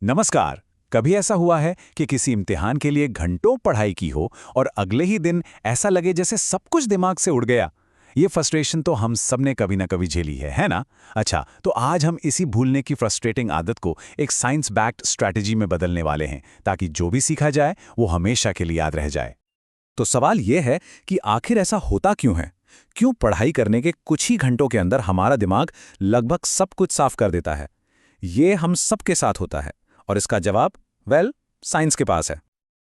नमस्कार। कभी ऐसा हुआ है कि किसी इम्तिहान के लिए घंटों पढ़ाई की हो और अगले ही दिन ऐसा लगे जैसे सब कुछ दिमाग से उड़ गया। ये फ्रस्ट्रेशन तो हम सब ने कभी ना कभी झेली है ना? अच्छा, तो आज हम इसी भूलने की फ्रस्ट्रेटिंग आदत को एक साइंस बैक्ड स्ट्रैटेजी में बदलने वाले हैं, ताकि जो भी सीखा जाए वो हमेशा के लिए याद रह जाए। तो सवाल ये है कि आखिर ऐसा होता क्यों है? क्यों पढ़ाई करने के कुछ ही घंटों के अंदर हमारा दिमाग लगभग सब कुछ साफ कर देता है? ये हम सबके साथ होता है, और इसका जवाब साइंस के पास है।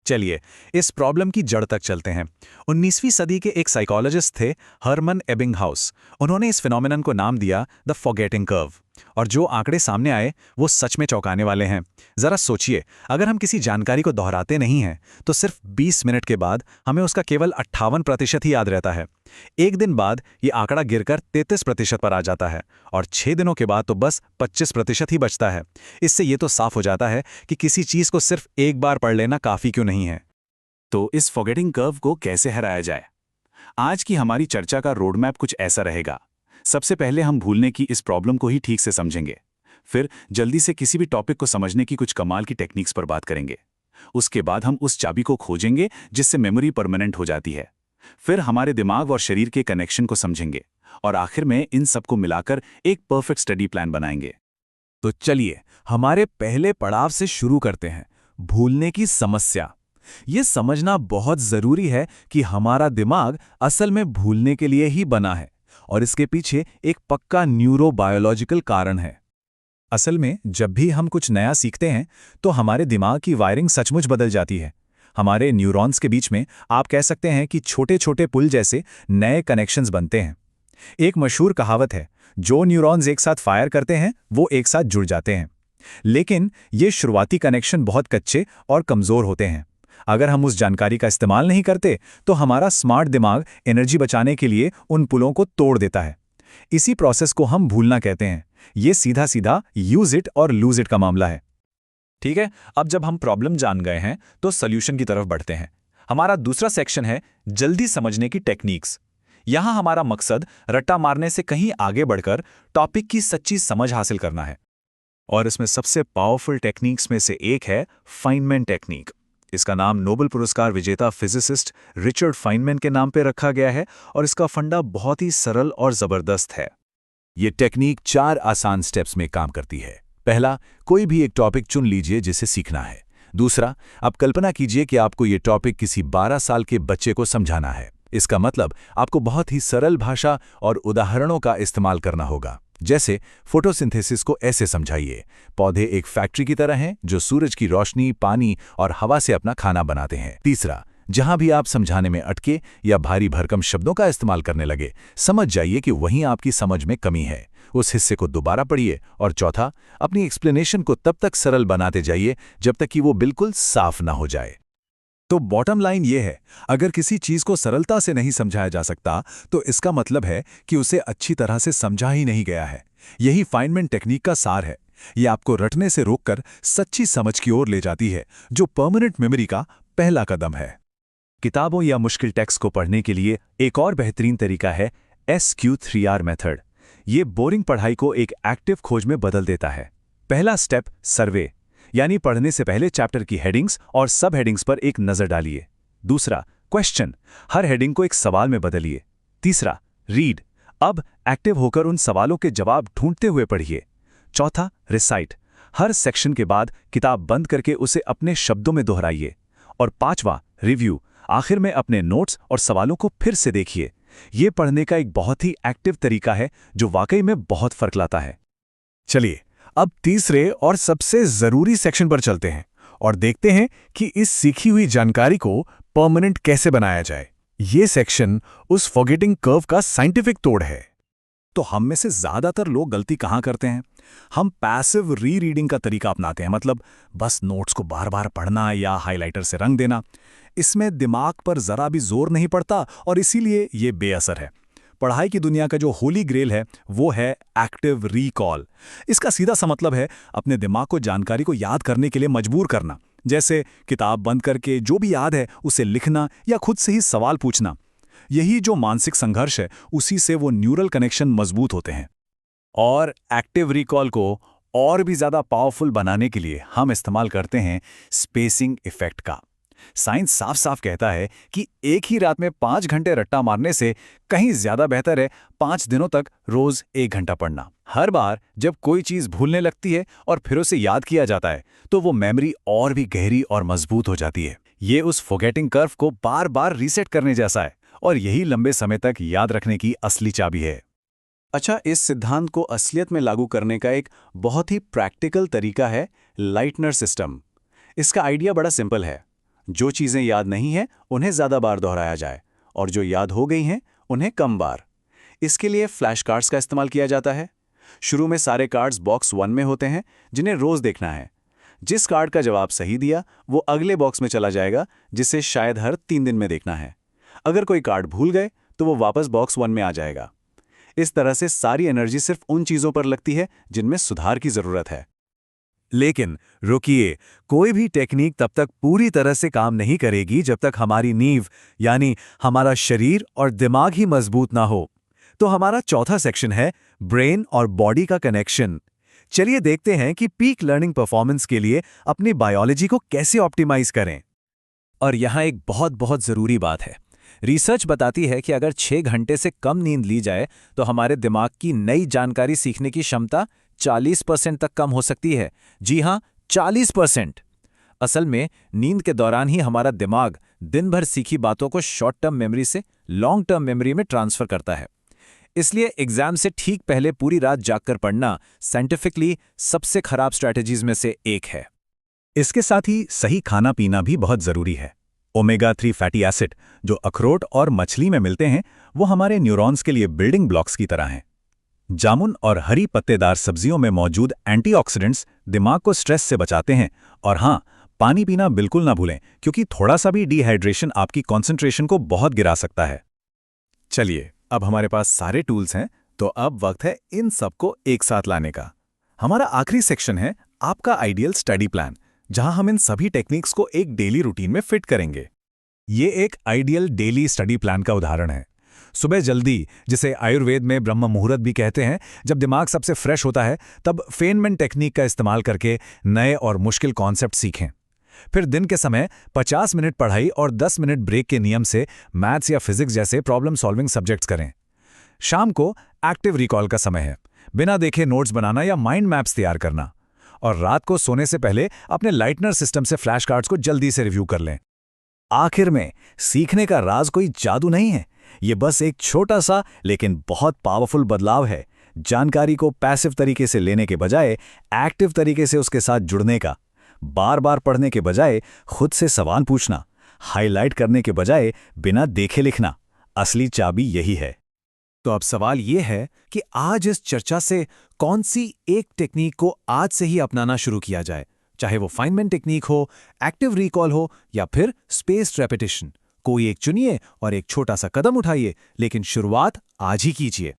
चलिए, इस प्रॉब्लम की जड़ तक चलते हैं। 19वीं सदी के एक साइकोलॉजिस्ट थे, हर्मन एबिंगहाउस। उन्होंने इस फिनोमेनन को नाम दिया द फॉरगेटिंग कर्व। और जो आंकड़े सामने आए वो सच में चौंकाने वाले हैं। जरा सोचिए, अगर हम किसी जानकारी को दोहराते नहीं हैं तो सिर्फ 20 मिनट के बाद हमें उसका केवल 58% ही याद रहता है। एक दिन बाद ये आंकड़ा गिरकर 33% पर आ जाता है, और 6 दिनों के बाद तो बस 25% ही बचता है। इससे ये तो साफ हो जाता है कि किसी चीज को सिर्फ एक बार पढ़ लेना काफी क्यों नहीं है। तो इस फॉरगेटिंग कर्व को कैसे हराया जाए? आज की हमारी चर्चा का रोडमैप कुछ ऐसा रहेगा। सबसे पहले हम भूलने की इस प्रॉब्लम को ही ठीक से समझेंगे। फिर जल्दी से किसी भी टॉपिक को समझने की कुछ कमाल की टेक्निक्स पर बात करेंगे। उसके बाद हम उस चाबी को खोजेंगे जिससे मेमोरी परमानेंट हो जाती है। फिर हमारे दिमाग और शरीर के कनेक्शन को समझेंगे, और आखिर में इन सबको मिलाकर एक परफेक्ट स्टडी प्लान बनाएंगे। तो चलिए, हमारे पहले पड़ाव से शुरू करते हैं, भूलने की समस्या। ये समझना बहुत जरूरी है कि हमारा दिमाग असल में भूलने के लिए ही बना है, और इसके पीछे एक पक्का न्यूरोबायोलॉजिकल कारण है। असल में जब भी हम कुछ नया सीखते हैं तो हमारे दिमाग की वायरिंग सचमुच बदल जाती है। हमारे न्यूरॉन्स के बीच में आप कह सकते हैं कि छोटे छोटे पुल जैसे नए कनेक्शंस बनते हैं। एक मशहूर कहावत है, जो न्यूरॉन्स एक साथ फायर करते हैं वो एक साथ जुड़ जाते हैं। लेकिन ये शुरुआती कनेक्शन बहुत कच्चे और कमज़ोर होते हैं। अगर हम उस जानकारी का इस्तेमाल नहीं करते तो हमारा स्मार्ट दिमाग एनर्जी बचाने के लिए उन पुलों को तोड़ देता है। इसी प्रोसेस को हम भूलना कहते हैं। ये सीधा सीधा यूज इट और लूज इट का मामला है। ठीक है, अब जब हम प्रॉब्लम जान गए हैं तो सॉल्यूशन की तरफ बढ़ते हैं। हमारा दूसरा सेक्शन है जल्दी समझने की टेक्निक्स। यहां हमारा मकसद रट्टा मारने से कहीं आगे बढ़कर टॉपिक की सच्ची समझ हासिल करना है। और इसमें सबसे पावरफुल टेक्निक्स में से एक है फाइनमैन टेक्निक। इसका नाम नोबेल पुरस्कार विजेता फिजिसिस्ट रिचर्ड फाइनमैन के नाम पे रखा गया है, और इसका फंडा बहुत ही सरल और जबरदस्त है। ये टेक्निक 4 आसान स्टेप्स में काम करती है। पहला, कोई भी एक टॉपिक चुन लीजिए जिसे सीखना है। दूसरा, आप कल्पना कीजिए कि आपको ये टॉपिक किसी 12 साल के बच्चे को समझाना है। इसका मतलब आपको बहुत ही सरल भाषा और उदाहरणों का इस्तेमाल करना होगा। जैसे फोटोसिंथेसिस को ऐसे समझाइए, पौधे एक फैक्ट्री की तरह हैं जो सूरज की रोशनी, पानी और हवा से अपना खाना बनाते हैं। तीसरा, जहां भी आप समझाने में अटके या भारी भरकम शब्दों का इस्तेमाल करने लगे, समझ जाइए कि वहीं आपकी समझ में कमी है। उस हिस्से को दोबारा पढ़िए। और चौथा, अपनी एक्सप्लेनेशन को तब तक सरल बनाते जाइए जब तक कि वो बिल्कुल साफ ना हो जाए। तो बॉटम लाइन ये है, अगर किसी चीज को सरलता से नहीं समझाया जा सकता तो इसका मतलब है कि उसे अच्छी तरह से समझा ही नहीं गया है। यही फाइनमैन टेक्निक का सार है। ये आपको रटने से रोककर सच्ची समझ की ओर ले जाती है, जो परमानेंट मेमोरी का पहला कदम है। किताबों या मुश्किल टेक्स्ट को पढ़ने के लिए एक और बेहतरीन तरीका है SQ3R मेथड। ये बोरिंग पढ़ाई को एक एक्टिव खोज में बदल देता है। पहला स्टेप, सर्वे, यानी पढ़ने से पहले चैप्टर की हेडिंग्स और सब हेडिंग्स पर एक नजर डालिए। दूसरा, क्वेश्चन, हर हेडिंग को एक सवाल में बदलिए। तीसरा, रीड, अब एक्टिव होकर उन सवालों के जवाब ढूंढते हुए पढ़िए। चौथा, रिसाइट, हर सेक्शन के बाद किताब बंद करके उसे अपने शब्दों में दोहराइए। और पांचवा, रिव्यू, आखिर में अपने नोट्स और सवालों को फिर से देखिए। यह पढ़ने का एक बहुत ही एक्टिव तरीका है जो वाकई में बहुत फर्क लाता है। चलिए, अब तीसरे और सबसे जरूरी सेक्शन पर चलते हैं और देखते हैं कि इस सीखी हुई जानकारी को परमानेंट कैसे बनाया जाए। यह सेक्शन उस फॉरगेटिंग कर्व का साइंटिफिक तोड़ है। तो हम में से ज्यादातर लोग गलती कहां करते हैं? हम पैसिव री रीडिंग का तरीका अपनाते हैं, मतलब बस नोट्स को बार बार पढ़ना या हाइलाइटर से रंग देना। इसमें दिमाग पर जरा भी जोर नहीं पड़ता और इसीलिए ये बेअसर है। पढ़ाई की दुनिया का जो होली ग्रेल है वो है एक्टिव रिकॉल। इसका सीधा सा मतलब है अपने दिमाग को जानकारी को याद करने के लिए मजबूर करना। जैसे किताब बंद करके जो भी याद है उसे लिखना या खुद से ही सवाल पूछना। यही जो मानसिक संघर्ष है, उसी से वो न्यूरल कनेक्शन मजबूत होते हैं। और एक्टिव रिकॉल को और भी ज़्यादा पावरफुल बनाने के लिए हम इस्तेमाल करते हैं स्पेसिंग इफेक्ट का। साइंस साफ साफ कहता है कि एक ही रात में 5 घंटे रट्टा मारने से कहीं ज्यादा बेहतर है 5 दिनों तक रोज 1 घंटा पढ़ना। हर बार जब कोई चीज भूलने लगती है और फिर उसे याद किया जाता है तो वो मेमोरी और भी गहरी और मजबूत हो जाती है। ये उस फॉरगेटिंग कर्व को बार बार रीसेट करने जैसा है और यही लंबे समय तक याद रखने की असली चाबी है। अच्छा, इस सिद्धांत को असलियत में लागू करने का एक बहुत ही प्रैक्टिकल तरीका है लाइटनर सिस्टम। इसका आइडिया बड़ा सिंपल है। जो चीज़ें याद नहीं हैं उन्हें ज़्यादा बार दोहराया जाए और जो याद हो गई हैं उन्हें कम बार। इसके लिए फ्लैश कार्ड्स का इस्तेमाल किया जाता है। शुरू में सारे कार्ड्स बॉक्स 1 में होते हैं जिन्हें रोज़ देखना है। जिस कार्ड का जवाब सही दिया वो अगले बॉक्स में चला जाएगा जिसे शायद हर 3 दिन में देखना है। अगर कोई कार्ड भूल गए तो वो वापस बॉक्स 1 में आ जाएगा। इस तरह से सारी एनर्जी सिर्फ उन चीज़ों पर लगती है जिनमें सुधार की ज़रूरत है। लेकिन रुकिए, कोई भी टेक्निक तब तक पूरी तरह से काम नहीं करेगी जब तक हमारी नींव यानी हमारा शरीर और दिमाग ही मजबूत ना हो। तो हमारा चौथा सेक्शन है ब्रेन और बॉडी का कनेक्शन। चलिए देखते हैं कि पीक लर्निंग परफॉर्मेंस के लिए अपनी बायोलॉजी को कैसे ऑप्टिमाइज करें। और यहाँ एक बहुत बहुत ज़रूरी बात है। रिसर्च बताती है कि अगर 6 घंटे से कम नींद ली जाए तो हमारे दिमाग की नई जानकारी सीखने की क्षमता 40% तक कम हो सकती है। जी हां, 40%। असल में नींद के दौरान ही हमारा दिमाग दिन भर सीखी बातों को शॉर्ट टर्म मेमोरी से लॉन्ग टर्म मेमोरी में ट्रांसफर करता है। इसलिए एग्जाम से ठीक पहले पूरी रात जागकर पढ़ना साइंटिफिकली सबसे खराब स्ट्रैटेजीज में से एक है। इसके साथ ही सही खाना पीना भी बहुत ज़रूरी है। ओमेगा 3 फैटी एसिड जो अखरोट और मछली में मिलते हैं वो हमारे न्यूरॉन्स के लिए बिल्डिंग ब्लॉक्स की तरह हैं। जामुन और हरी पत्तेदार सब्जियों में मौजूद एंटीऑक्सीडेंट्स दिमाग को स्ट्रेस से बचाते हैं। और हाँ, पानी पीना बिल्कुल ना भूलें क्योंकि थोड़ा सा भी डिहाइड्रेशन आपकी कंसंट्रेशन को बहुत गिरा सकता है। चलिए, अब हमारे पास सारे टूल्स हैं तो अब वक्त है इन सबको एक साथ लाने का। हमारा आखिरी सेक्शन है आपका आइडियल स्टडी प्लान, जहां हम इन सभी टेक्निक्स को एक डेली रूटीन में फिट करेंगे। ये एक आइडियल डेली स्टडी प्लान का उदाहरण है। सुबह जल्दी, जिसे आयुर्वेद में ब्रह्म मुहूर्त भी कहते हैं, जब दिमाग सबसे फ्रेश होता है तब फेनमैन टेक्निक का इस्तेमाल करके नए और मुश्किल कॉन्सेप्ट सीखें। फिर दिन के समय 50 मिनट पढ़ाई और 10 मिनट ब्रेक के नियम से मैथ्स या फिजिक्स जैसे प्रॉब्लम सॉल्विंग सब्जेक्ट्स करें। शाम को एक्टिव रिकॉल का समय है, बिना देखे नोट्स बनाना या माइंड मैप्स तैयार करना। और रात को सोने से पहले अपने लाइटनर सिस्टम से फ्लैश कार्ड्स को जल्दी से रिव्यू कर लें। आखिर में, सीखने का राज कोई जादू नहीं है, ये बस एक छोटा सा लेकिन बहुत पावरफुल बदलाव है। जानकारी को पैसिव तरीके से लेने के बजाय एक्टिव तरीके से उसके साथ जुड़ने का। बार बार पढ़ने के बजाय खुद से सवाल पूछना, हाईलाइट करने के बजाय बिना देखे लिखना। असली चाबी यही है। तो अब सवाल यह है कि आज इस चर्चा से कौन सी एक टेक्निक को आज से ही अपनाना शुरू किया जाए, चाहे वो फाइनमैन टेक्निक हो, एक्टिव रिकॉल हो या फिर स्पेस्ड रेपिटेशन। कोई एक चुनिए और एक छोटा सा कदम उठाइए, लेकिन शुरुआत आज ही कीजिए।